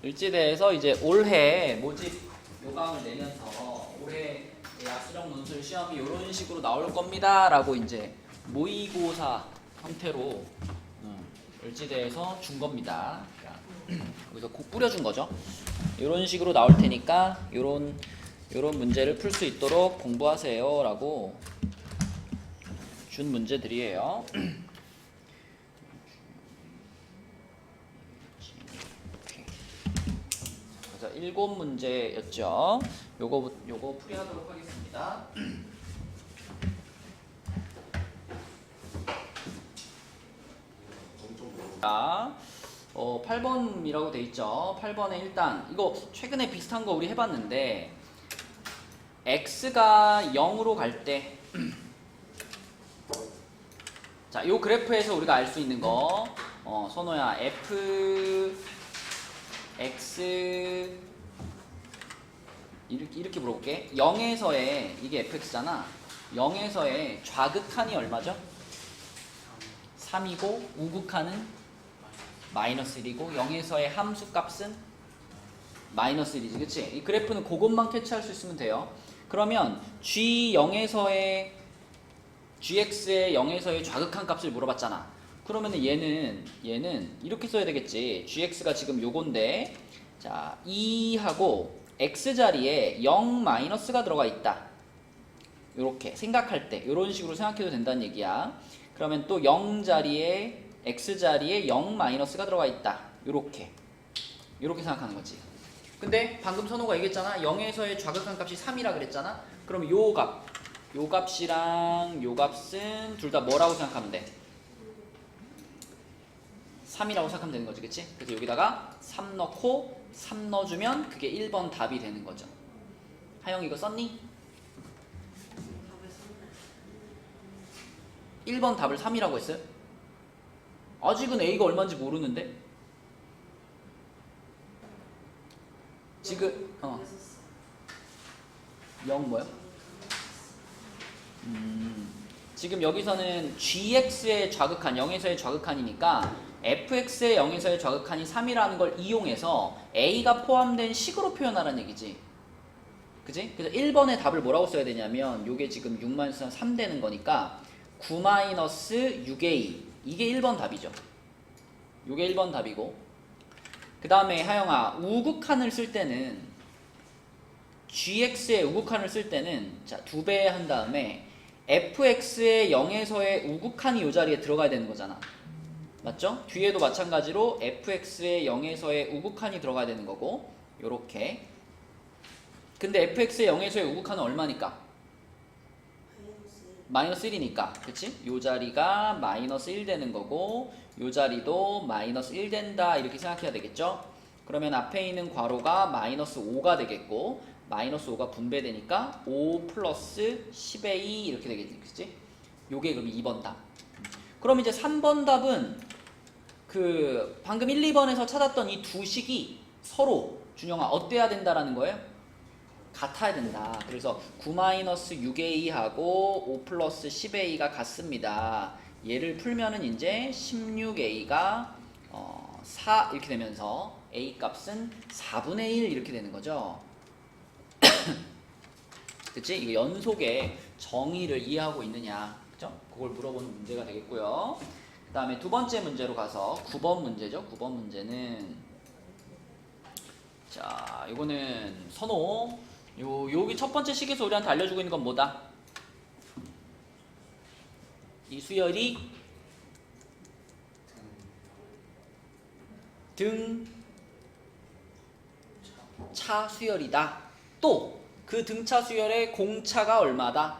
을지대에서 이제 올해 모집 요강을 내면서 올해 약수령 논술 시험이 이런 식으로 나올 겁니다 라고 이제 모의고사 형태로 을지대에서 준 겁니다. 여기서 꼭 뿌려준 거죠. 이런 식으로 나올 테니까 이런 문제를 풀 수 있도록 공부하세요 라고 준 문제들이에요. 그래서 7문제였죠. 요거 풀이하도록 하겠습니다. 자, 8번이라고 돼 있죠. 8번에 일단 이거 최근에 비슷한 거 우리 해봤는데 x가 0으로 갈 때 자, 요 그래프에서 우리가 알 수 있는 거 선호야 f x 이렇게 물어볼게. 0에서의 이게 fx잖아. 0에서의 좌극한이 얼마죠? 3이고 우극한은 마이너스 1이고 0에서의 함수값은 마이너스 1이지. 그치? 이 그래프는 그것만 캐치할 수 있으면 돼요. 그러면 g0에서의 gx의 0에서의 좌극한 값을 물어봤잖아. 그러면은 얘는 이렇게 써야 되겠지. gx가 지금 요건데 자 2하고 x자리에 0 마이너스가 들어가 있다. 요렇게 생각할 때 요런 식으로 생각해도 된다는 얘기야. 그러면 또 0자리에 x자리에 0 마이너스가 들어가 있다. 요렇게 생각하는 거지. 근데 방금 선호가 얘기했잖아. 0에서의 좌극한 값이 3이라 그랬잖아. 그럼 요 값이랑 요 값은 둘 다 뭐라고 생각하면 돼? 3이라고 생각하면 되는 거지. 그치? 그래서 여기다가 3 넣고 3 넣어주면 그게 1번 답이 되는 거죠. 하영 이거 썼니? 1번 답을 3이라고 했어요? 아직은 A가 얼마인지 모르는데? 지금 0 뭐요? 지금 여기서는 gx의 좌극한 0에서의 좌극한이니까 fx의 0에서의 좌극한이 3이라는 걸 이용해서 a가 포함된 식으로 표현하라는 얘기지. 그지? 그래서 1번의 답을 뭐라고 써야 되냐면 요게 지금 6-3 되는 거니까 9-6a 이게 1번 답이죠. 요게 1번 답이고 그 다음에 하영아 우극한을 쓸 때는 gx의 우극한을 쓸 때는 자 2배 한 다음에 fx의 0에서의 우극한이 요 자리에 들어가야 되는 거잖아. 맞죠? 뒤에도 마찬가지로 fx의 0에서의 우극한이 들어가야 되는 거고 요렇게. 근데 fx의 0에서의 우극한은 얼마니까? 마이너스 1이니까 그치? 요 자리가 마이너스 1 되는 거고 요 자리도 마이너스 1 된다 이렇게 생각해야 되겠죠? 그러면 앞에 있는 괄호가 마이너스 5가 되겠고 마이너스 5가 분배되니까 5 플러스 10의 2 이렇게 되겠지. 그치? 요게 그럼 2번 답. 그럼 이제 3번 답은 그 방금 1, 2번에서 찾았던 이 두 식이 서로 준영아 어때야 된다라는 거예요? 같아야 된다. 그래서 9-6a하고 5 플러스 10a가 같습니다. 얘를 풀면은 이제 16a가 4 이렇게 되면서 a 값은 4분의 1 이렇게 되는 거죠. 그치? 이거 연속의 정의를 이해하고 있느냐. 그죠? 그걸 물어보는 문제가 되겠고요. 그 다음에 두 번째 문제로 가서 9번 문제죠. 9번 문제는 자, 이거는 선호. 여기 첫 번째 식에서 우리한테 알려주고 있는 건 뭐다? 이 수열이 등차 수열이다. 또 그 등차 수열의 공차가 얼마다?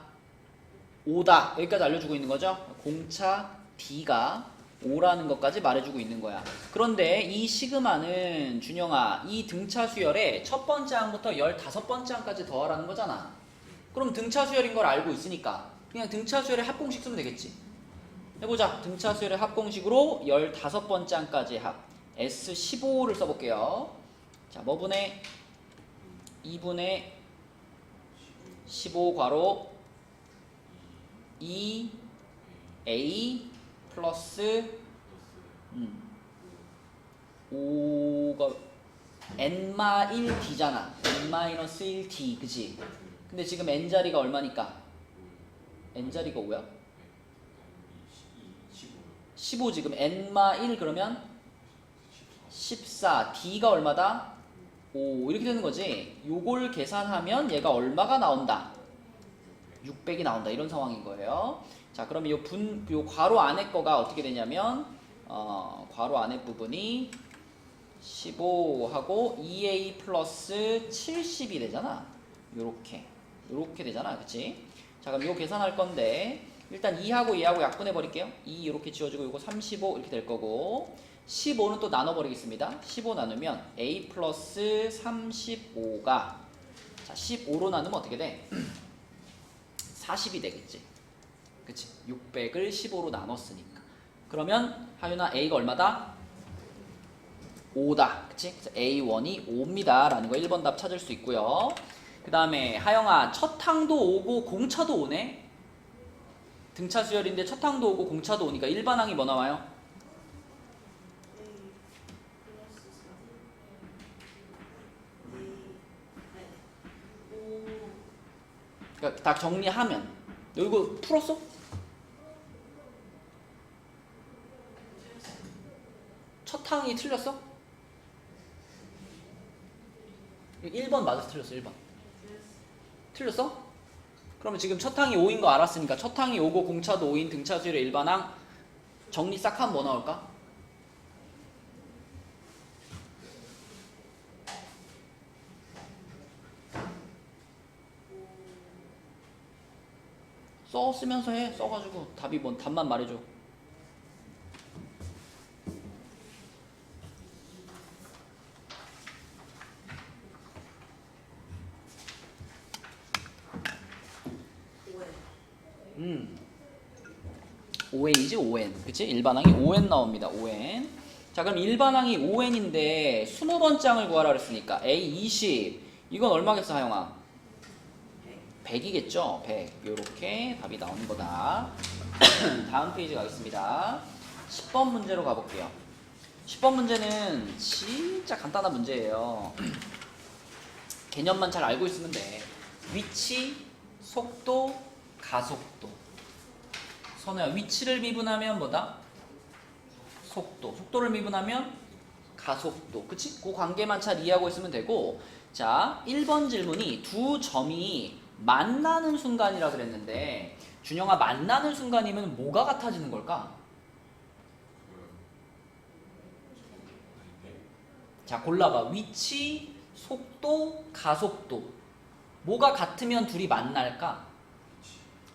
5다. 여기까지 알려주고 있는 거죠. 공차 D가 5라는 것까지 말해주고 있는 거야. 그런데 이 시그마는 준영아 이 등차 수열의 첫 번째 항부터 15번째 항까지 더하라는 거잖아. 그럼 등차 수열인 걸 알고 있으니까 그냥 등차 수열의 합공식 쓰면 되겠지. 해보자. 등차 수열의 합공식으로 15번째 항까지 합 S15를 써볼게요. 자, 뭐분의 2분의 15 괄호 2a 플러스 5가 n-1d잖아. n-1d, 그치? 근데 지금 n자리가 얼마니까? n자리가 5야? 15 지금 n-1 그러면 14, d가 얼마다? 5 이렇게 되는 거지. 요걸 계산하면 얘가 얼마가 나온다? 600이 나온다. 이런 상황인 거예요. 자, 그럼 요 괄호 안에 거가 어떻게 되냐면 괄호 안에 부분이 15하고 2a 플러스 70이 되잖아. 요렇게 되잖아. 그치? 자, 그럼 요 계산할 건데 일단 2하고 얘하고 약분해 버릴게요. 2 이렇게 지워지고 요거 35 이렇게 될 거고 15는 또 나눠 버리겠습니다. 15 나누면 a 플러스 35가 자 15로 나누면 어떻게 돼? 40이 되겠지. 그치? 600을 15로 나눴으니까. 그러면 하윤아 a가 얼마다? 5다. 그치? 그래서 A1이 5입니다. 라는 거 1번 답 찾을 수 있고요. 그 다음에 하영아 첫항도 오고 공차도 오네? 등차 수열인데 첫항도 오고 공차도 오니까 일반항이 뭐 나와요? 그러니까 다 정리하면 너 이거 풀었어? 첫항이 틀렸어? 1번 맞아서 틀렸어. 1번 틀렸어? 그러면 지금 첫항이 5인 거 알았으니까 첫항이 5고 공차도 5인 등차 수열의 일반항 정리 싹 하면 뭐 나올까? 쓰면서 해. 써가지고 답이 뭔 답만 말해줘. ON이지 ON. 그치? 일반항이 ON 나옵니다. ON. 자, 그럼 일반항이 ON인데 20번장을 구하라 그랬으니까 A20 이건 얼마겠어 하영아? 100이겠죠? 100. 요렇게 답이 나오는 거다. 다음 페이지 가겠습니다. 10번 문제로 가볼게요. 10번 문제는 진짜 간단한 문제예요. 개념만 잘 알고 있으면 돼. 위치, 속도, 가속도. 선우야, 위치를 미분하면 뭐다? 속도. 속도를 미분하면 가속도. 그치? 그 관계만 잘 이해하고 있으면 되고. 자, 1번 질문이 두 점이 만나는 순간이라 그랬는데 준영아 만나는 순간이면 뭐가 같아지는 걸까? 자, 골라봐. 위치, 속도, 가속도. 뭐가 같으면 둘이 만날까?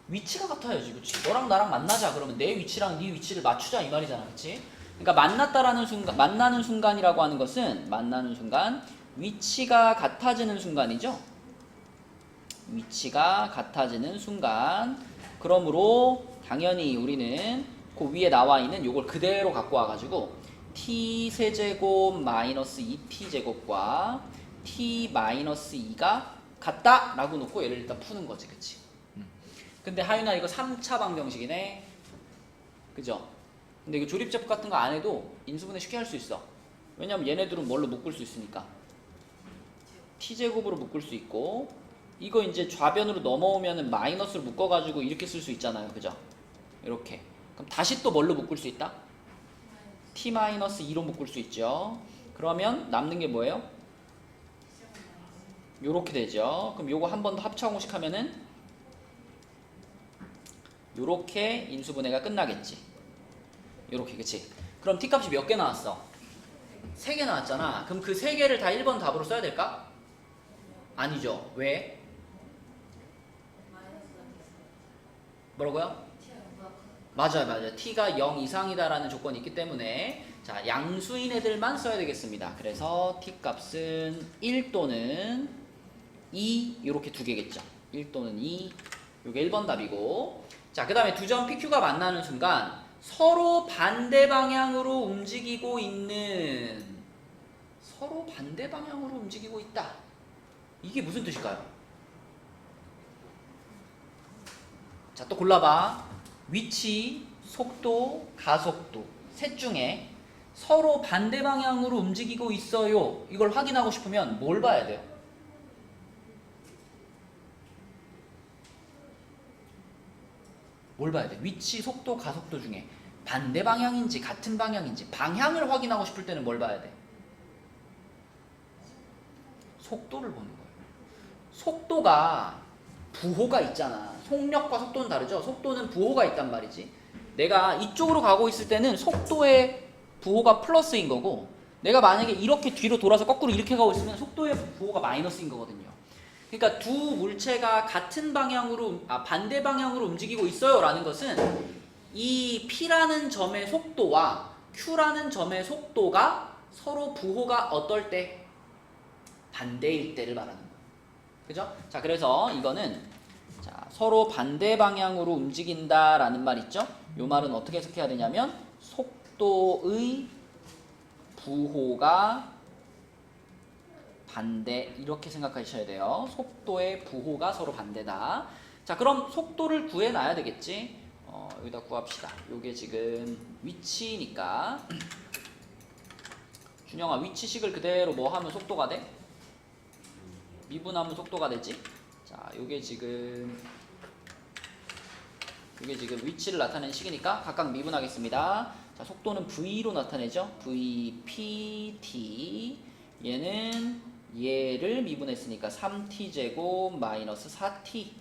위치가 같아야지. 그치? 너랑 나랑 만나자. 그러면 내 위치랑 네 위치를 맞추자 이 말이잖아. 그치? 그러니까 만났다라는 순간, 만나는 순간이라고 하는 것은 만나는 순간 위치가 같아지는 순간이죠. 위치가 같아지는 순간. 그러므로 당연히 우리는 그 위에 나와 있는 요걸 그대로 갖고 와가지고 t 세제곱 마이너스 2t 제곱과 t 마이너스 2가 같다 라고 놓고 얘를 일단 푸는 거지. 그치? 근데 하윤아 이거 3차 방정식이네. 그죠? 근데 이거 조립제법 같은 거 안 해도 인수분해 쉽게 할 수 있어. 왜냐면 얘네들은 뭘로 묶을 수 있으니까. t제곱으로 묶을 수 있고 이거 이제 좌변으로 넘어오면은 마이너스로 묶어가지고 이렇게 쓸 수 있잖아요. 그죠? 이렇게. 그럼 다시 또 뭘로 묶을 수 있다? t-2로 묶을 수 있죠. 그러면 남는 게 뭐예요? 요렇게 되죠. 그럼 요거 한 번 더 합차공식 하면은 요렇게 인수분해가 끝나겠지. 요렇게. 그치? 그럼 t값이 몇 개 나왔어? 3개 나왔잖아. 그럼 그 3개를 다 1번 답으로 써야 될까? 아니죠. 왜? 뭐라고요? 맞아요. t가 0 이상이다라는 조건이 있기 때문에 자, 양수인 애들만 써야 되겠습니다. 그래서 t값은 1 또는 2 이렇게 두 개겠죠. 1 또는 2 요게 1번 답이고 자, 그 다음에 두 점 PQ가 만나는 순간 서로 반대 방향으로 움직이고 있다. 이게 무슨 뜻일까요? 자, 또 골라봐. 위치, 속도, 가속도 셋 중에 서로 반대 방향으로 움직이고 있어요. 이걸 확인하고 싶으면 뭘 봐야 돼요? 뭘 봐야 돼? 위치, 속도, 가속도 중에 반대 방향인지 같은 방향인지 방향을 확인하고 싶을 때는 뭘 봐야 돼? 속도를 보는 거예요. 속도가 부호가 있잖아. 속력과 속도는 다르죠? 속도는 부호가 있단 말이지. 내가 이쪽으로 가고 있을 때는 속도의 부호가 플러스인 거고, 내가 만약에 이렇게 뒤로 돌아서 거꾸로 이렇게 가고 있으면 속도의 부호가 마이너스인 거거든요. 그러니까 두 물체가 같은 방향으로, 반대 방향으로 움직이고 있어요 라는 것은 이 P라는 점의 속도와 Q라는 점의 속도가 서로 부호가 어떨 때? 반대일 때를 말하는 거예요. 그죠? 자, 그래서 이거는 서로 반대 방향으로 움직인다라는 말 있죠? 이 말은 어떻게 해석해야 되냐면 속도의 부호가 반대, 이렇게 생각하셔야 돼요. 속도의 부호가 서로 반대다. 자, 그럼 속도를 구해놔야 되겠지? 여기다 구합시다. 요게 지금 위치니까 준영아, 위치식을 그대로 뭐 하면 속도가 돼? 미분하면 속도가 되지? 자, 요게 지금 위치를 나타내는 식이니까 각각 미분하겠습니다. 자, 속도는 V로 나타내죠? V, P, T. 얘는 얘를 미분했으니까 3T제곱 마이너스 4T.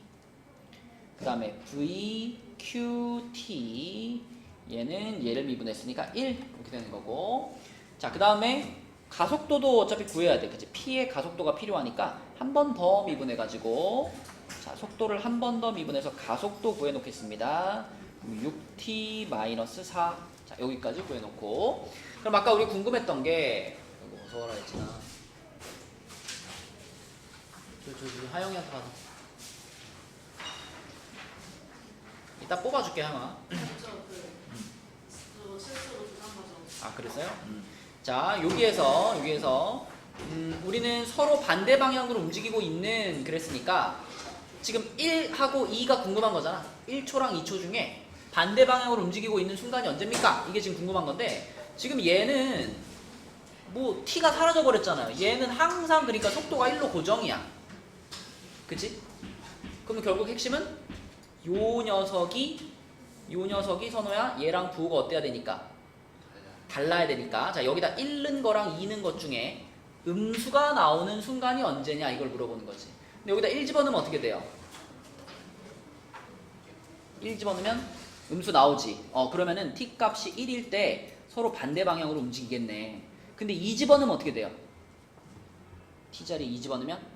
그 다음에 V, Q, T. 얘는 얘를 미분했으니까 1. 이렇게 되는 거고. 자, 그 다음에 가속도도 어차피 구해야 돼. 그치? P의 가속도가 필요하니까 한 번 더 미분해가지고, 자, 속도를 한 번 더 미분해서 가속도 구해놓겠습니다. 6t 마이너스 4. 자, 여기까지 구해놓고. 그럼 아까 우리 궁금했던 게, 이거 어서 와라 했지나. 저 하영이한테 가서. 이따 뽑아줄게, 하영아. 아, 그랬어요? 자, 여기에서 우리는 서로 반대 방향으로 움직이고 있는 그랬으니까 지금 1하고 2가 궁금한 거잖아. 1초랑 2초 중에 반대 방향으로 움직이고 있는 순간이 언제입니까? 이게 지금 궁금한 건데, 지금 얘는 뭐 t가 사라져 버렸잖아요. 얘는 항상 그러니까 속도가 1로 고정이야. 그치? 그러면 결국 핵심은 요 녀석이 선호야 얘랑 부호가 어때야 되니까? 달라야 되니까. 자, 여기다 1는 거랑 2는 것 중에 음수가 나오는 순간이 언제냐 이걸 물어보는 거지. 근데 여기다 1 집어넣으면 어떻게 돼요? 1 집어넣으면 음수 나오지. 그러면은 t 값이 1일 때 서로 반대 방향으로 움직이겠네. 근데 2 집어넣으면 어떻게 돼요? t자리에 2 집어넣으면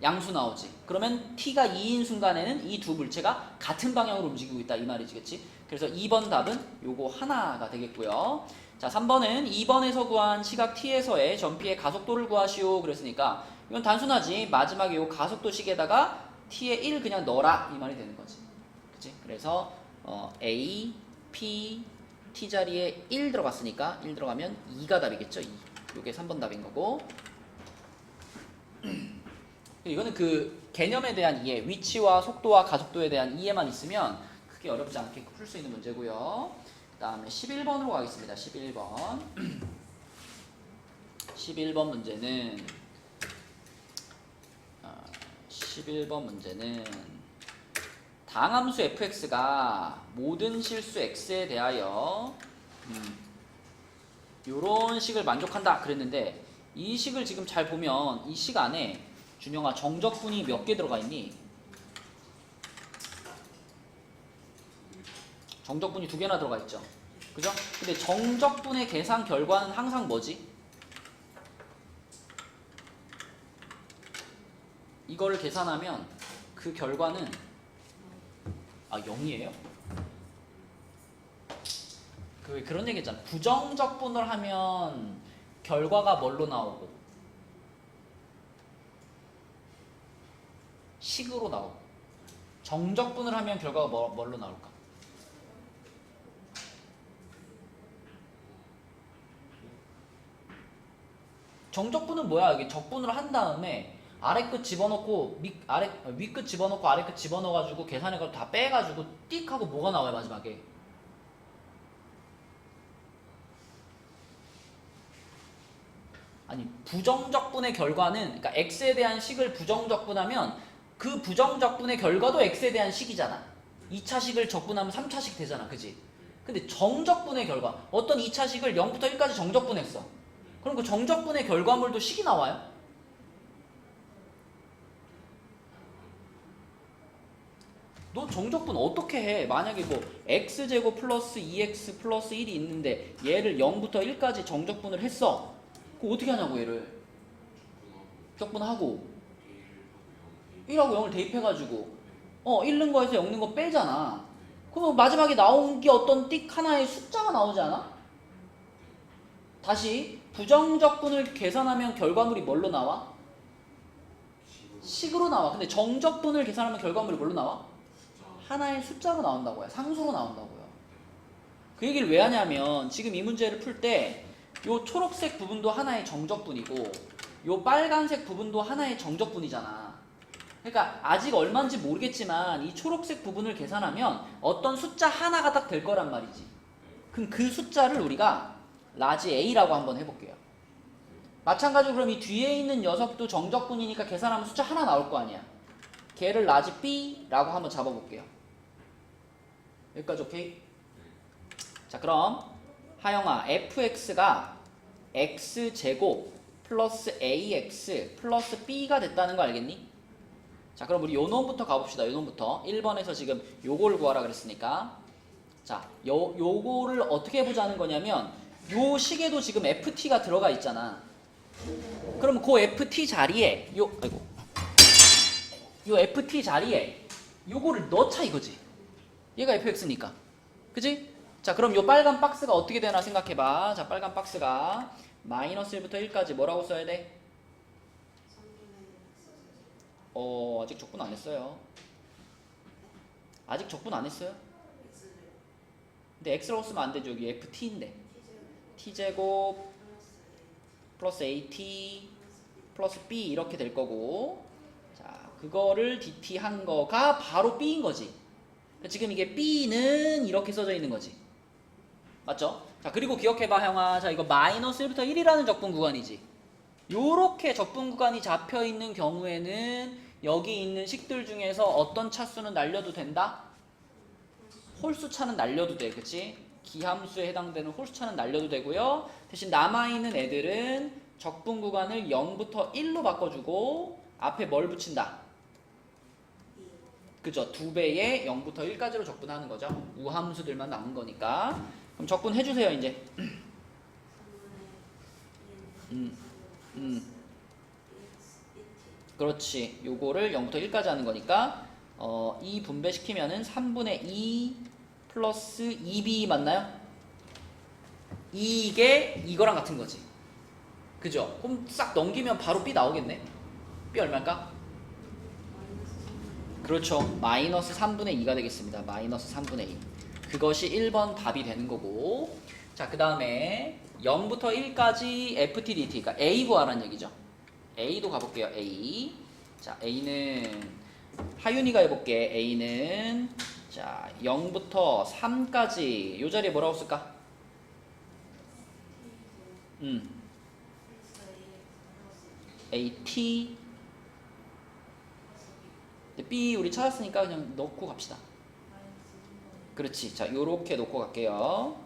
양수 나오지. 그러면 t가 2인 순간에는 이 두 물체가 같은 방향으로 움직이고 있다 이 말이지. 그래서 2번 답은 요거 하나가 되겠고요. 자, 3번은 2번에서 구한 시각 t에서의 점 P의 가속도를 구하시오 그랬으니까 이건 단순하지. 마지막에 요 가속도식에다가 t에 1 그냥 넣어라 이 말이 되는 거지. 그치? 그래서 A, P, T 자리에 1 들어갔으니까 1 들어가면 2가 답이겠죠. 2. 요게 3번 답인 거고. 이거는 그 개념에 대한 이해, 위치와 속도와 가속도에 대한 이해만 있으면 크게 어렵지 않게 풀 수 있는 문제고요. 그 다음에 11번으로 가겠습니다. 11번. 11번 문제는 당함수 fx가 모든 실수 x에 대하여 요런 식을 만족한다 그랬는데, 이 식을 지금 잘 보면 이 식 안에 준영아 정적분이 몇 개 들어가 있니? 정적분이 2개나 들어가 있죠. 그죠? 근데 정적분의 계산 결과는 항상 뭐지? 이거를 계산하면 그 결과는 0이에요? 그런 얘기 있잖아. 부정적분을 하면 결과가 뭘로 나오고 식으로 나오고, 정적분을 하면 결과가 뭘로 나올까? 정적분은 뭐야? 이게 적분을 한 다음에 아래 끝 집어넣고 위 끝 집어넣고 아래 끝 집어넣어가지고 계산해가지고 다 빼가지고 띡 하고 뭐가 나와요 마지막에? 아니 부정적분의 결과는 그러니까 x에 대한 식을 부정적분하면 그 부정적분의 결과도 x에 대한 식이잖아. 2차 식을 적분하면 3차 식 되잖아. 그지? 근데 정적분의 결과 어떤 2차 식을 0부터 1까지 정적분했어. 그럼 그 정적분의 결과물도 식이 나와요? 너 정적분 어떻게 해? 만약에 뭐 x제곱 플러스 2x 플러스 1이 있는데 얘를 0부터 1까지 정적분을 했어. 그거 어떻게 하냐고 얘를. 적분하고 1하고 0을 대입해가지고 1는 거에서 0는 거 빼잖아. 그럼 마지막에 나온 게 어떤 띡 하나의 숫자가 나오지 않아? 다시 부정적분을 계산하면 결과물이 뭘로 나와? 식으로 나와. 근데 정적분을 계산하면 결과물이 뭘로 나와? 하나의 숫자로 나온다고요. 상수로 나온다고요. 그 얘기를 왜 하냐면 지금 이 문제를 풀 때 요 초록색 부분도 하나의 정적분이고 요 빨간색 부분도 하나의 정적분이잖아. 그러니까 아직 얼마인지 모르겠지만 이 초록색 부분을 계산하면 어떤 숫자 하나가 딱 될 거란 말이지. 그럼 그 숫자를 우리가 라지 A라고 한번 해볼게요. 마찬가지로 그럼 이 뒤에 있는 녀석도 정적분이니까 계산하면 숫자 하나 나올 거 아니야. 걔를 라지 B라고 한번 잡아볼게요. 여기까지 오케이? 자 그럼 하영아 fx가 x제곱 플러스 ax 플러스 b가 됐다는 거 알겠니? 자 그럼 우리 요 놈부터 가봅시다. 요 놈부터 1번에서 지금 요거를 구하라 그랬으니까 자 요거를 어떻게 해보자는 거냐면 요 식에도 지금 ft가 들어가 있잖아. 그럼 그 ft 자리에 요 ft 자리에 요거를 넣자 이거지. 얘가 fx니까. 그지? 자 그럼 요 빨간 박스가 어떻게 되나 생각해봐. 자 빨간 박스가 마이너스 1부터 1까지 뭐라고 써야 돼? 아직 적분 안 했어요. 아직 적분 안 했어요. 근데 x라고 쓰면 안 되죠. 여기 ft인데 t제곱 플러스 at 플러스 b 이렇게 될 거고 자 그거를 dt 한 거가 바로 b인 거지. 지금 이게 b는 이렇게 써져 있는 거지. 맞죠? 자 그리고 기억해봐 형아. 자 이거 마이너스 1부터 1이라는 적분 구간이지. 요렇게 적분 구간이 잡혀 있는 경우에는 여기 있는 식들 중에서 어떤 차수는 날려도 된다? 홀수차는 날려도 돼. 그치? 기함수에 해당되는 홀수차는 날려도 되고요. 대신 남아있는 애들은 적분 구간을 0부터 1로 바꿔주고 앞에 뭘 붙인다? 그죠? 2배의 0부터 1까지로 적분하는 거죠. 우함수들만 남은 거니까. 그럼 적분 해주세요 이제. 그렇지. 요거를 0부터 1까지 하는 거니까 2 분배시키면은 3분의 2 플러스 2b 맞나요? 이게 이거랑 같은 거지. 그죠? 그럼 싹 넘기면 바로 b 나오겠네. b 얼마일까? 그렇죠. 마이너스 3분의 2가 되겠습니다. 마이너스 3분의 2. 그것이 1번 답이 되는 거고. 자, 그 다음에 0부터 1까지 ft dt. 그러니까 a 구하라는 얘기죠. a도 가볼게요. a. 자, a는 하윤이가 해볼게. a는 자 0부터 3까지 요 자리에 뭐라고 쓸까? at b 우리 찾았으니까 그냥 넣고 갑시다. 그렇지. 자 요렇게 놓고 갈게요.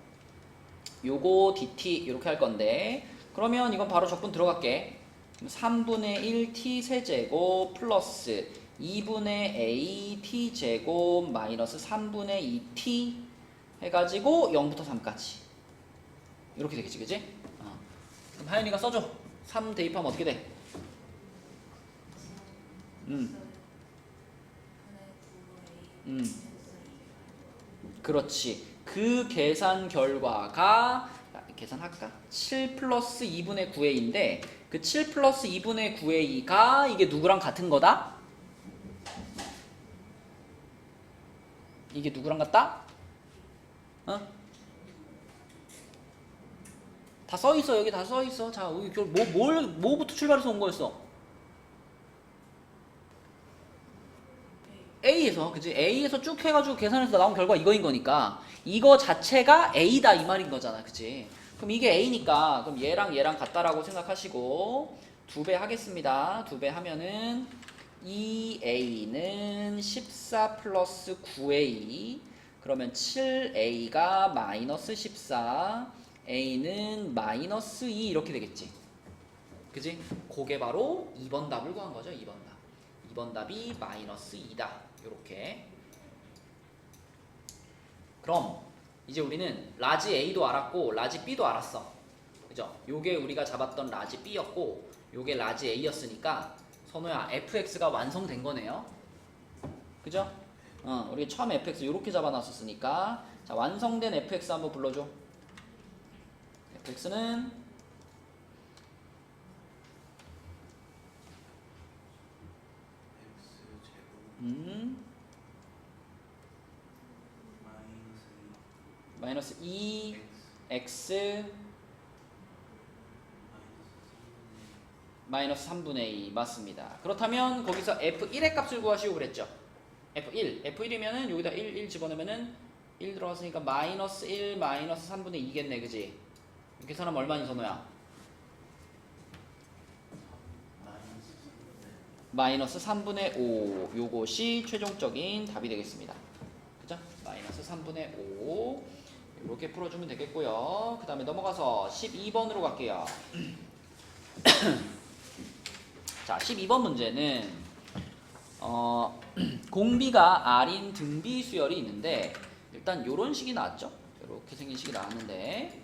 요거 dt 요렇게 할 건데 그러면 이건 바로 적분 들어갈게. 3분의 1 t 세제곱 플러스 2분의 a t 제곱 마이너스 3분의 2 t 해가지고 0부터 3까지 이렇게 되겠지, 그지? 그럼 하윤이가 써줘. 3 대입하면 어떻게 돼? 그렇지. 그 계산 결과가 계산할까? 7 플러스 2분의 9의 2인데 그 7 플러스 2분의 9의 2가 이게 누구랑 같은 거다? 이게 누구랑 같다? 다 써있어. 여기 다 써있어. 자, 뭐부터 출발해서 온 거였어? A에서, 그치? A에서 쭉 해가지고 계산해서 나온 결과 이거인 거니까 이거 자체가 A다 이 말인 거잖아, 그치? 그럼 이게 a니까 그럼 얘랑 같다라고 생각하시고 2배 하겠습니다. 2배 하면은 2a는 14 플러스 9a 그러면 7a가 마이너스 14 a는 마이너스 2 이렇게 되겠지. 그지? 그게 바로 2번 답을 구한 거죠. 2번 답. 2번 답이 마이너스 2다. 요렇게. 그럼 이제 우리는 라지 A도 알았고 라지 B도 알았어. 그죠? 요게 우리가 잡았던 라지 B였고 요게 라지 A였으니까 선호야 fx가 완성된 거네요. 그죠? 우리 처음 fx 요렇게 잡아놨었으니까 자 완성된 fx 한번 불러줘. fx는 마이너스 2x 마이너스 3분의 2 맞습니다. 그렇다면 거기서 f1의 값을 구하시오 그랬죠. f1이면은 여기다 1 집어넣으면은 1 들어갔으니까 마이너스 1 마이너스 3분의 2겠네. 그지? 이렇게 계산하면 얼마니 선호야? 마이너스 3분의 5 요것이 최종적인 답이 되겠습니다. 그죠? 마이너스 3분의 5 이렇게 풀어주면 되겠고요. 그 다음에 넘어가서 12번으로 갈게요. 자 12번 문제는 공비가 R인 등비 수열이 있는데 일단 요런 식이 나왔죠. 이렇게 생긴 식이 나왔는데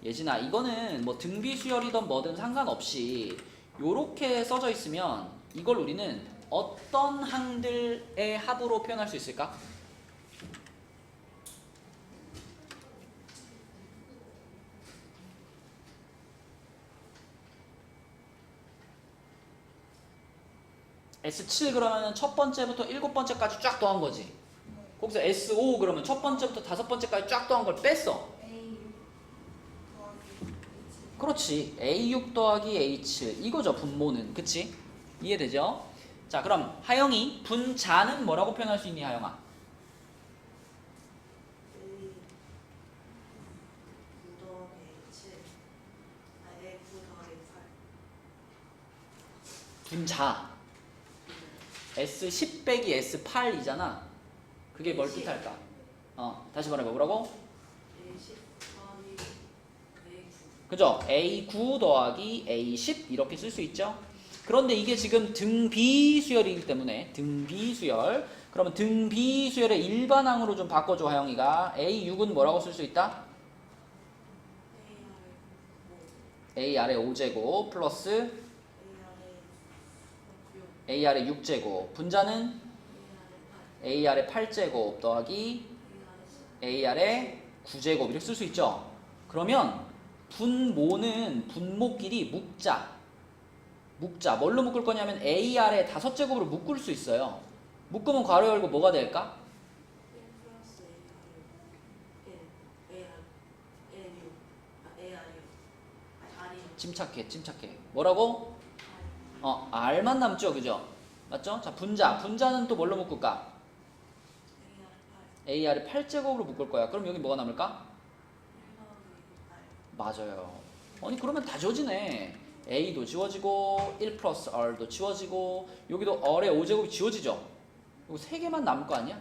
예진아 이거는 뭐 등비 수열이든 뭐든 상관없이 요렇게 써져 있으면 이걸 우리는 어떤 항들의 합으로 표현할 수 있을까? S7 그러면 첫 번째부터 7번째까지 쫙 더한 거지. 거기서 S5 그러면 첫 번째부터 5번째까지 쫙 더한 걸 뺐어. 그렇지. A6 더하기 A7 이거죠 분모는. 그치? 이해되죠? 자 그럼 하영이 분자는 뭐라고 표현할 수 있니 하영아? 분자 S10 빼기 S8이잖아. 그게 뭘 뜻할까? 다시 말해봐. 뭐라고? 그죠? A9 더하기 A10 이렇게 쓸 수 있죠? 그런데 이게 지금 등비수열이기 때문에 등비수열 그러면 등비수열의 일반항으로 좀 바꿔줘 하영이가. A6은 뭐라고 쓸 수 있다? AR의 5제곱 플러스 AR의 6제곱 분자는 AR의 8제곱 더하기 AR의 9제곱 이렇게 쓸 수 있죠. 그러면 분모는 분모끼리 묶자. 뭘로 묶을 거냐면 AR의 5제곱으로 묶을 수 있어요. 묶으면 괄호 열고 뭐가 될까? 침착해. 뭐라고? R만 남죠. 그죠? 맞죠? 자, 분자는 또 뭘로 묶을까? AR의 8제곱으로 묶을 거야. 그럼 여기 뭐가 남을까? 맞아요. 아니 그러면 다 지워지네. A도 지워지고 1 플러스 R도 지워지고 여기도 R의 5제곱이 지워지죠. 이거 3개만 남을 거 아니야?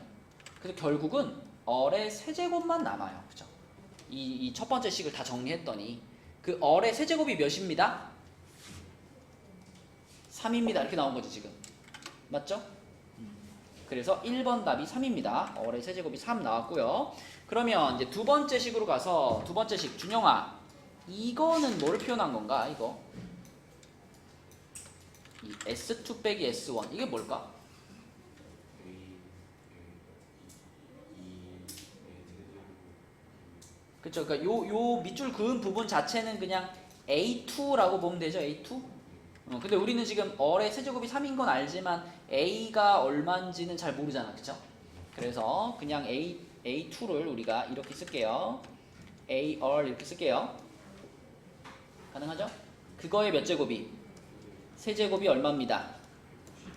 그래서 결국은 R의 세제곱만 남아요. 그죠? 이 첫 번째 식을 다 정리했더니 그 R의 세제곱이 몇입니다? 3입니다. 이렇게 나온 거지 지금. 맞죠? 그래서 1번 답이 3입니다. R의 세제곱이 3 나왔고요. 그러면 이제 두 번째 식으로 가서 두 번째 식 준영아 이거는 뭐를 표현한 건가? 이거 이 S2 빼기 S1 이게 뭘까? 그쵸? 그러니까 요 밑줄 그은 부분 자체는 그냥 A2라고 보면 되죠. A2. 근데 우리는 지금 R의 세제곱이 3인 건 알지만 A가 얼마인지는 잘 모르잖아. 그쵸? 그래서 그냥 A2를 우리가 이렇게 쓸게요. AR 이렇게 쓸게요. 가능하죠? 그거의 몇 제곱이? 세제곱이 얼마입니다?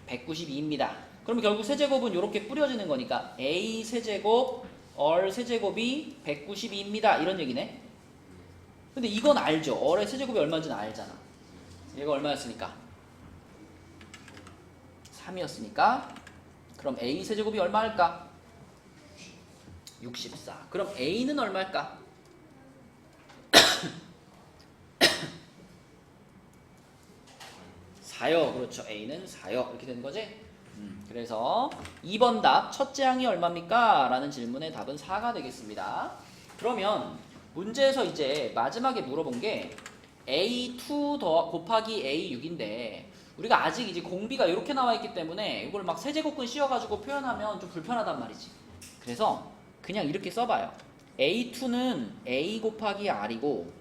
192입니다. 그러면 결국 세제곱은 이렇게 뿌려지는 거니까 A 세제곱, R 세제곱이 192입니다. 이런 얘기네. 근데 이건 알죠. 얼의 세제곱이 얼마인지는 알잖아. 얘가 얼마였으니까 3이었으니까 그럼 A 세제곱이 얼마일까? 64. 그럼 A는 얼마일까? 4요. 그렇죠. A는 4요. 이렇게 되는 거지? 그래서 2번 답 첫째 항이 얼마입니까? 라는 질문의 답은 4가 되겠습니다. 그러면 문제에서 이제 마지막에 물어본 게 A2 곱하기 A6인데 우리가 아직 이제 공비가 이렇게 나와 있기 때문에 이걸 막 세제곱근 씌워가지고 표현하면 좀 불편하단 말이지. 그래서 그냥 이렇게 써봐요. A2는 A 곱하기 R이고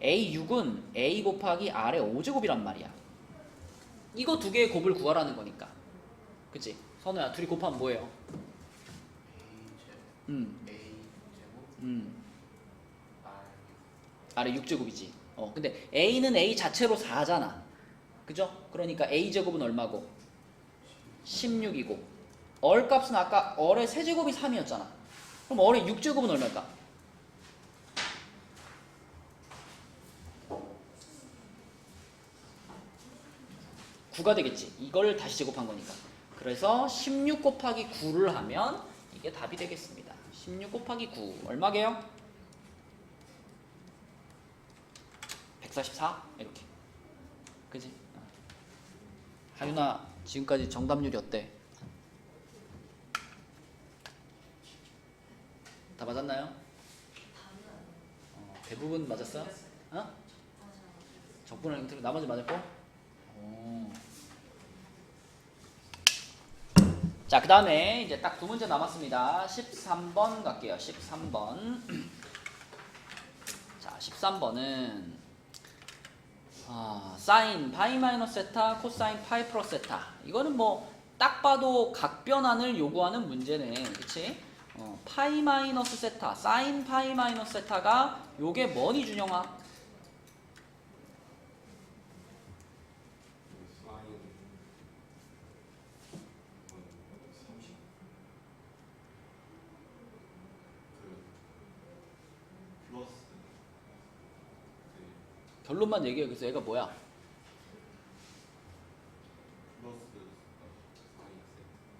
A6은 A 곱하기 R의 5제곱이란 말이야. 이거 두 개의 곱을 구하라는 거니까. 그치? 선우야, 둘이 곱하면 뭐예요? R의 6제곱이지. 근데 A는 A 자체로 4잖아. 그죠? 그러니까 A제곱은 얼마고? 16이고. 얼 값은 아까 얼의 세제곱이 3이었잖아. 그럼 얼의 6제곱은 얼마일까? 9가 되겠지. 이걸 다시 제곱한 거니까. 그래서 16 곱하기 9를 하면 이게 답이 되겠습니다. 16 곱하기 9 얼마게요? 144? 이렇게. 그지? 하윤아, 지금까지 정답률이 어때? 다 맞았나요? 대부분 맞았어요? 어? 적분을 힌트로 나머지 맞았고? 자, 그 다음에 이제 딱 두 문제 남았습니다. 13번 갈게요. 13번. 자, 13번은 사인 파이 마이너스 세타, 코사인 파이 플러스 세타. 이거는 뭐 딱 봐도 각변환을 요구하는 문제네. 그치? 파이 마이너스 세타, 사인 파이 마이너스 세타가 요게 뭐니, 준영아? 결론만 얘기해. 그래서 얘가 뭐야?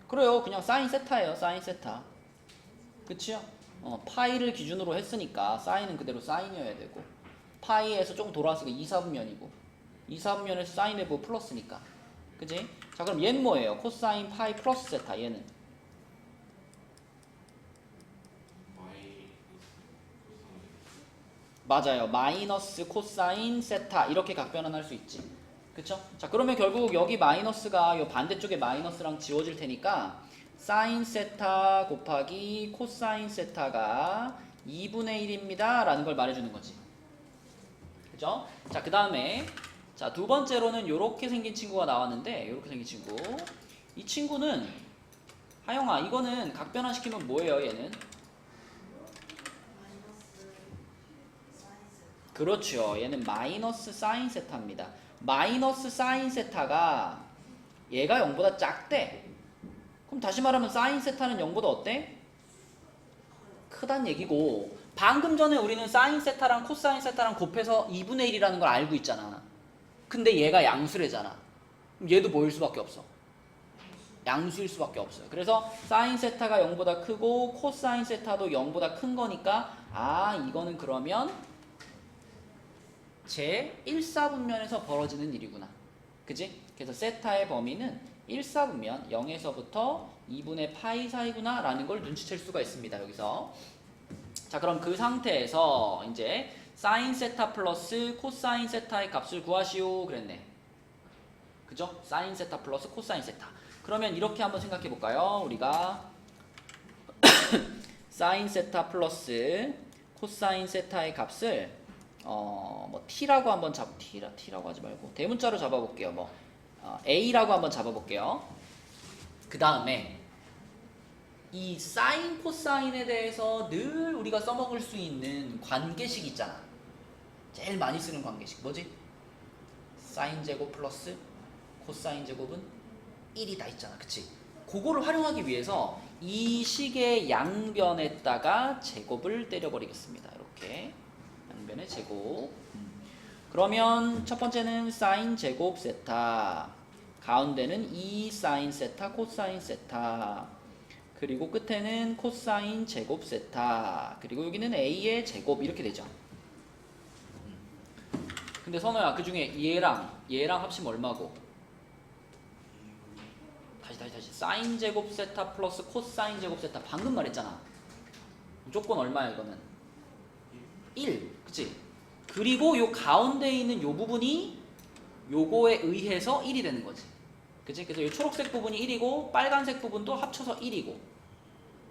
그래요. 그냥 사인 세타예요. 사인 세타. 그치요? 파이를 기준으로 했으니까 사인은 그대로 사인이어야 되고 파이에서 조금 돌아왔으니까 2, 4분면이고 2, 4분면에서 사인 해보 플러스니까. 그치? 자, 그럼 얘는 뭐예요? 코사인 파이 플러스 세타. 얘는 맞아요. 마이너스 코사인 세타 이렇게 각변환할 수 있지. 그쵸? 자, 그러면 결국 여기 마이너스가 요 반대쪽에 마이너스랑 지워질 테니까 사인 세타 곱하기 코사인 세타가 2분의 1입니다 라는 걸 말해주는 거지. 그죠? 자, 그 다음에 자, 두 번째로는 요렇게 생긴 친구가 나왔는데 요렇게 생긴 친구. 이 친구는 하영아, 이거는 각변환 시키면 뭐예요? 얘는? 그렇죠. 얘는 마이너스 사인 세타입니다. 마이너스 사인 세타가 얘가 0보다 작대. 그럼 다시 말하면 사인 세타는 0보다 어때? 크단 얘기고, 방금 전에 우리는 사인 세타랑 코사인 세타랑 곱해서 2분의 1이라는 걸 알고 있잖아. 근데 얘가 양수래잖아. 그럼 얘도 뭐일 수밖에 없어? 양수일 수밖에 없어요. 그래서 사인 세타가 0보다 크고 코사인 세타도 0보다 큰 거니까 이거는 그러면 제 1사분면에서 벌어지는 일이구나. 그지? 그래서 세타의 범위는 1사분면 0에서부터 2분의 파이 사이구나 라는 걸 눈치챌 수가 있습니다. 여기서. 자, 그럼 그 상태에서 이제 사인 세타 플러스 코사인 세타의 값을 구하시오 그랬네. 그죠? 사인 세타 플러스 코사인 세타. 그러면 이렇게 한번 생각해 볼까요? 우리가 사인 세타 플러스 코사인 세타의 값을 뭐 t라고 한번 t라고 하지 말고 대문자로 잡아볼게요. a라고 한번 잡아볼게요. 그 다음에 이 사인 코사인에 대해서 늘 우리가 써먹을 수 있는 관계식 있잖아. 제일 많이 쓰는 관계식 뭐지? 사인 제곱 플러스 코사인 제곱은 1이 다 있잖아. 그치? 그거를 활용하기 위해서 이 식의 양변에다가 제곱을 때려버리겠습니다. 이렇게 가운데는 제곱. 그러면 첫 번째는 사인 제곱 세타, 가운데는 2 사인 세타 코사인 세타, 그리고 끝에는 코사인 제곱 세타, 그리고 여기는 a의 제곱 이렇게 되죠. 근데 선호야, 그 중에 얘랑 합치면 얼마고? 다시 사인 제곱 세타 플러스 코사인 제곱 세타, 방금 말했잖아. 무조건 얼마야 이거는? 1, 그치? 그리고 요 가운데 있는 요 부분이 요거에 의해서 1이 되는 거지. 그치? 그래서 요 초록색 부분이 1이고 빨간색 부분도 합쳐서 1이고,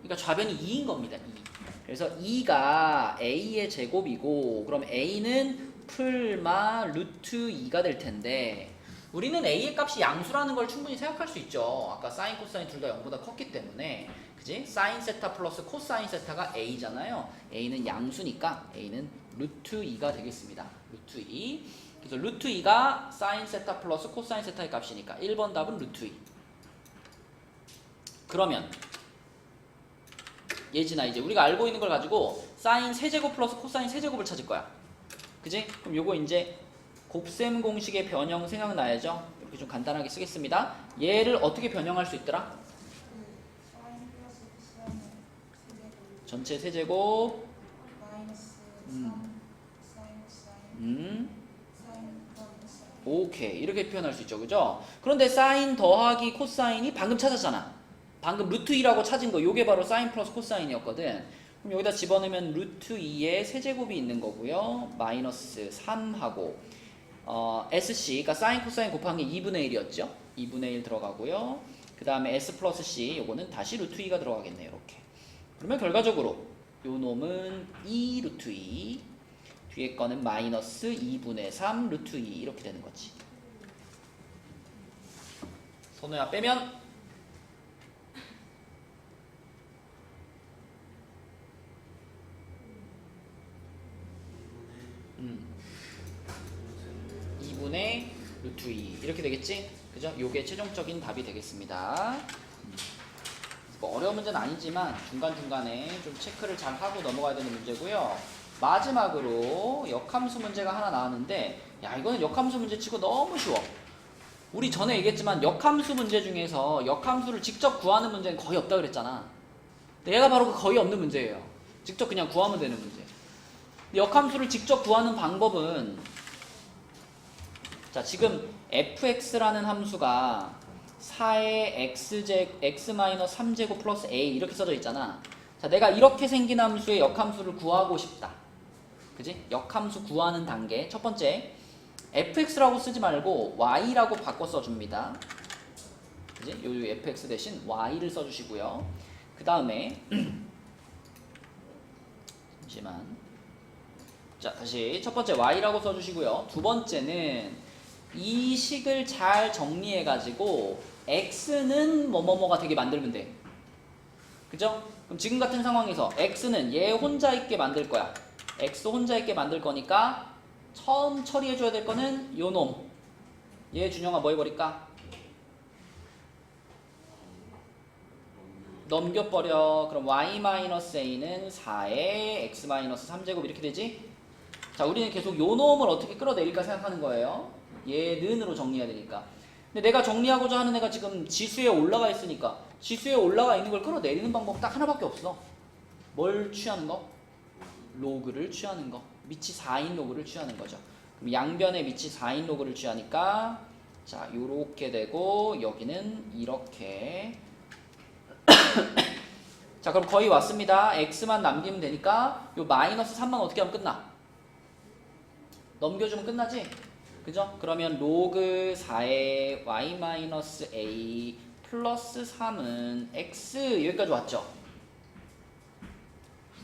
그러니까 좌변이 2인 겁니다. 2. 그래서 2가 a의 제곱이고, 그럼 a는 풀마 루트 2가 될 텐데, 우리는 a의 값이 양수라는 걸 충분히 생각할 수 있죠. 아까 사인 코사인 둘 다 0보다 컸기 때문에. 그지? 사인 세타 플러스 코사인 세타가 a잖아요. a는 양수니까 a는 루트 2가 되겠습니다. 루트 2. 그래서 루트 2가 사인 세타 플러스 코사인 세타의 값이니까 1번 답은 루트 2. 그러면 예진아, 이제 우리가 알고 있는 걸 가지고 사인 세제곱 플러스 코사인 세제곱을 찾을 거야. 그지? 그럼 요거 이제 곱셈 공식의 변형 생각나야죠? 이렇게 좀 간단하게 쓰겠습니다. 얘를 어떻게 변형할 수 있더라? 전체 세제곱 오케이, 이렇게 표현할 수 있죠, 그죠? 그런데 사인 더하기 코사인이 방금 찾았잖아. 방금 루트 2라고 찾은 거, 요게 바로 사인 플러스 코사인이었거든. 그럼 여기다 집어넣으면 루트 2의 세제곱이 있는 거고요. 마이너스 3하고 SC, 그러니까 사인 코사인 곱한 게 2분의 1이었죠. 2분의 1 들어가고요. 그 다음에 S 플러스 C, 요거는 다시 루트 2가 들어가겠네요. 이렇게. 그러면 결과적으로 요 놈은 2 루트 2, 뒤에 거는 마이너스 2분의 3 루트 2 이렇게 되는 거지. 선우야, 빼면 2분의 루트 2 이렇게 되겠지? 그죠? 요게 최종적인 답이 되겠습니다. 뭐 어려운 문제는 아니지만 중간중간에 좀 체크를 잘 하고 넘어가야 되는 문제고요. 마지막으로 역함수 문제가 하나 나왔는데, 야, 이거는 역함수 문제 치고 너무 쉬워. 우리 전에 얘기했지만 역함수 문제 중에서 역함수를 직접 구하는 문제는 거의 없다 그랬잖아. 근데 얘가 바로 그 거의 없는 문제예요. 직접 그냥 구하면 되는 문제. 근데 역함수를 직접 구하는 방법은, 자, 지금 fx라는 함수가 4의 x-3제곱 플러스 a 이렇게 써져 있잖아. 자, 내가 이렇게 생긴 함수의 역함수를 구하고 싶다. 그지? 역함수 구하는 단계. 첫 번째, fx라고 쓰지 말고 y라고 바꿔 써줍니다. 그지? 요 fx 대신 y를 써주시고요. 그 다음에 잠시만. 자, 다시 첫 번째 y라고 써주시고요. 두 번째는 이 식을 잘 정리해가지고 x는 뭐뭐뭐가 되게 만들면 돼. 그죠? 그럼 지금 같은 상황에서 x는 얘 혼자 있게 만들 거야. x 혼자 있게 만들 거니까 처음 처리해줘야 될 거는 요 놈. 얘 준영아 뭐 해버릴까? 넘겨버려. 그럼 y-a는 4의 x-3제곱 이렇게 되지? 자, 우리는 계속 요 놈을 어떻게 끌어내릴까 생각하는 거예요. 얘는으로 정리해야 되니까. 근데 내가 정리하고자 하는 애가 지금 지수에 올라가 있으니까 지수에 올라가 있는 걸 끌어내리는 방법 딱 하나밖에 없어. 뭘 취하는 거? 로그를 취하는 거. 밑이 4인 로그를 취하는 거죠. 그럼 양변의 밑이 4인 로그를 취하니까, 자, 요렇게 되고 여기는 이렇게. 자, 그럼 거의 왔습니다. x만 남기면 되니까 요 마이너스 3만 어떻게 하면 끝나? 넘겨주면 끝나지? 그죠? 그러면 로그 4의 y-a 플러스 3은 x, 여기까지 왔죠?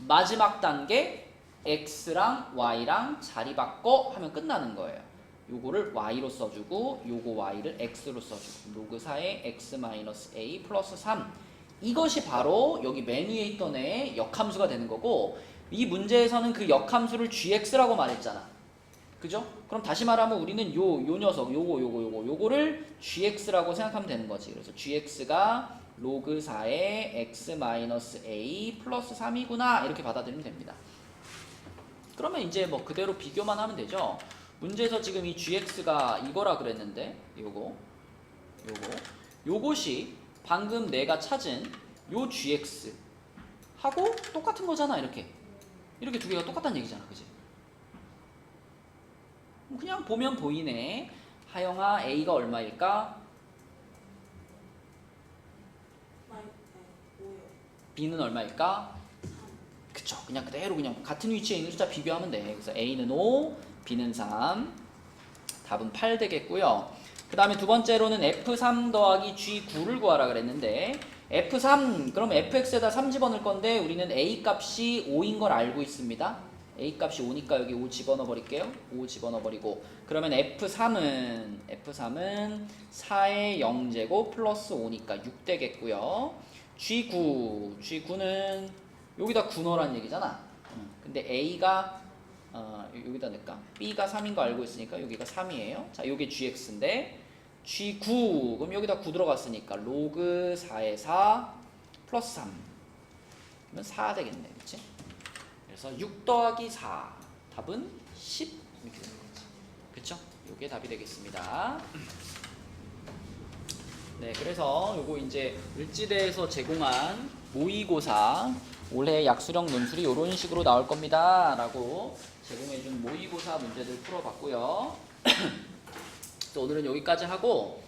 마지막 단계 x랑 y랑 자리 바꿔 하면 끝나는 거예요. 요거를 y로 써주고 요거 y를 x로 써주고 로그 4의 x-a 플러스 3, 이것이 바로 여기 맨 위에 있던 애의 역함수가 되는 거고, 이 문제에서는 그 역함수를 gx라고 말했잖아. 그죠? 그럼 다시 말하면 우리는 요 녀석 요거를 gx라고 생각하면 되는 거지. 그래서 gx가 로그 4의 x-a 플러스 3이구나 이렇게 받아들이면 됩니다. 그러면 이제 뭐 그대로 비교만 하면 되죠. 문제에서 지금 이 gx가 이거라 그랬는데 요것이 방금 내가 찾은 요 gx 하고 똑같은 거잖아. 이렇게 두 개가 똑같다는 얘기잖아. 그지? 그냥 보면 보이네. 하영아, A가 얼마일까? B는 얼마일까? 그쵸. 그냥 그대로 그냥 같은 위치에 있는 숫자 비교하면 돼. 그래서 A는 5, B는 3. 답은 8 되겠고요. 그 다음에 두 번째로는 F3 더하기 G9를 구하라 그랬는데 F3, 그럼 Fx에다 3 집어넣을 건데 우리는 A 값이 5인 걸 알고 있습니다. A 값이 5니까 여기 5 집어넣어 버릴게요. 5 집어넣어 버리고 그러면 F3은 4의 0제곱 플러스 5니까 6 되겠고요. G9는 여기다 9 넣으라는 얘기잖아. 근데 A가 여기다 넣을까? B가 3인 거 알고 있으니까 여기가 3이에요. 자, 요게 GX인데 G9 그럼 여기다 9 들어갔으니까 로그 4의 4 플러스 3 그러면 4 되겠네. 그치? 그래서 6 더하기 4 답은 10 이렇게 되는 거지. 그쵸? 요게 답이 되겠습니다. 네, 그래서 요거 이제 을지대에서 제공한 모의고사 올해 약수령 논술이 이런 식으로 나올 겁니다 라고 제공해준 모의고사 문제들 풀어봤고요. 오늘은 여기까지 하고